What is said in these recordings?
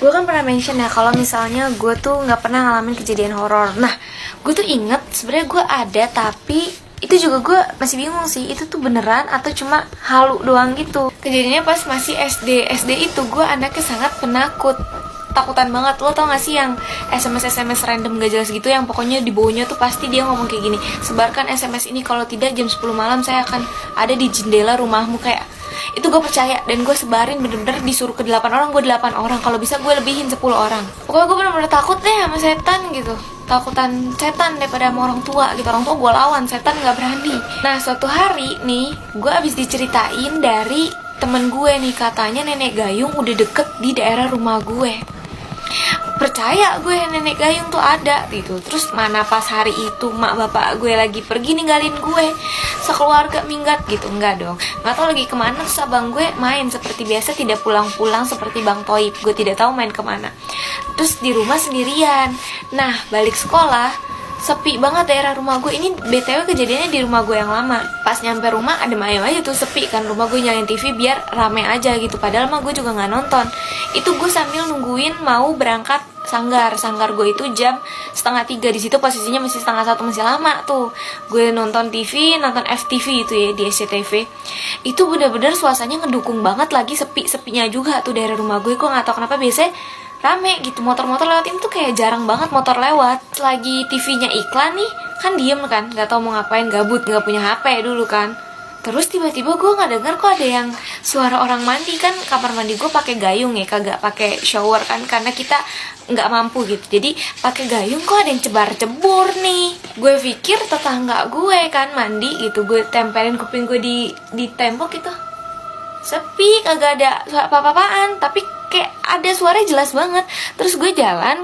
Gue kan pernah mention ya kalau misalnya gue tuh nggak pernah ngalamin kejadian horor. Nah, gue tuh inget sebenarnya gue ada, tapi itu juga gue masih bingung sih itu tuh beneran atau cuma halu doang gitu. Kejadiannya pas masih SD itu gue anaknya sangat penakut, takutan banget. Lo tau gak sih yang SMS random gak jelas gitu, yang pokoknya di bawahnya tuh pasti dia ngomong kayak gini, sebarkan SMS ini, kalau tidak jam 10 malam saya akan ada di jendela rumahmu. Kayak itu gue percaya dan gue sebarin, bener-bener disuruh ke 8 orang, gue 8 orang, kalau bisa gue lebihin 10 orang. Pokoknya gue bener-bener takut deh sama setan gitu, takutan setan daripada sama orang tua gitu. Orang tua gue lawan, setan gak berani. Nah suatu hari nih gue abis diceritain dari temen gue nih, katanya nenek gayung udah deket di daerah rumah gue. Percaya gue nenek gayung tuh ada gitu. Terus mana pas hari itu mak bapak gue lagi pergi ninggalin gue sekeluarga minggat gitu. Enggak dong, nggak tahu lagi kemana. Terus abang gue main seperti biasa, tidak pulang-pulang seperti Bang Toib. Gue tidak tahu main kemana. Terus di rumah sendirian. Nah balik sekolah sepi banget daerah rumah gue. Ini BTW kejadiannya di rumah gue yang lama. Pas nyampe rumah adem ayem aja tuh, sepi kan. Rumah gue nyalain TV biar rame aja gitu, padahal mah gue juga gak nonton. Itu gue sambil nungguin mau berangkat sanggar gue itu jam 2:30. Di situ posisinya masih 1:30, masih lama tuh. Gue nonton TV, nonton FTV itu ya, di SCTV. Itu bener-bener suasananya ngedukung banget, lagi sepi-sepinya juga tuh daerah rumah gue. Gue gak tahu kenapa biasanya rame gitu, motor-motor lewat. Ini tuh kayak jarang banget motor lewat. Lagi TV-nya iklan nih, kan diem kan, gak tau mau ngapain, gabut, gak punya HP dulu kan. Terus tiba-tiba gue nggak dengar kok ada yang suara orang mandi. Kan kamar mandi gue pakai gayung ya, kagak pakai shower kan, karena kita nggak mampu gitu. Jadi pakai gayung, kok ada yang cebar-cebur nih. Gue pikir tetangga gue kan mandi gitu. Gue tempelin kuping gue di tembok gitu, sepi, kagak ada apa-apaan, tapi kayak ada suara jelas banget. Terus gue jalan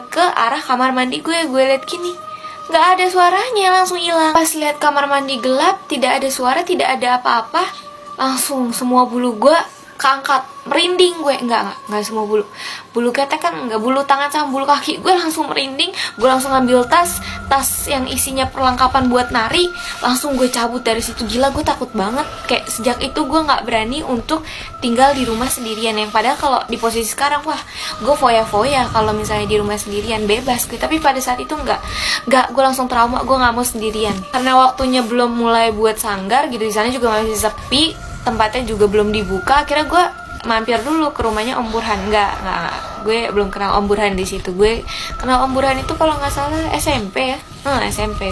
ke arah kamar mandi gue liat gini, nggak ada suaranya, langsung hilang. Pas lihat kamar mandi gelap, tidak ada suara, tidak ada apa-apa, langsung semua bulu gue keangkat, merinding gue. Enggak semua bulu ketek kan, enggak, bulu tangan sama bulu kaki gue langsung merinding. Gue langsung ngambil tas yang isinya perlengkapan buat nari, langsung gue cabut dari situ. Gila, gue takut banget. Kayak sejak itu gue nggak berani untuk tinggal di rumah sendirian. Yang padahal kalau di posisi sekarang, wah, gue foya-foya kalau misalnya di rumah sendirian, bebas gue. Tapi pada saat itu enggak, gue langsung trauma, gue nggak mau sendirian. Karena waktunya belum mulai buat sanggar gitu, di sana juga masih sepi, tempatnya juga belum dibuka. Akhirnya gue mampir dulu ke rumahnya Om Burhan. Enggak, gue belum kenal Om Burhan di situ. Gue kenal Om Burhan itu kalau nggak salah SMP ya. SMP.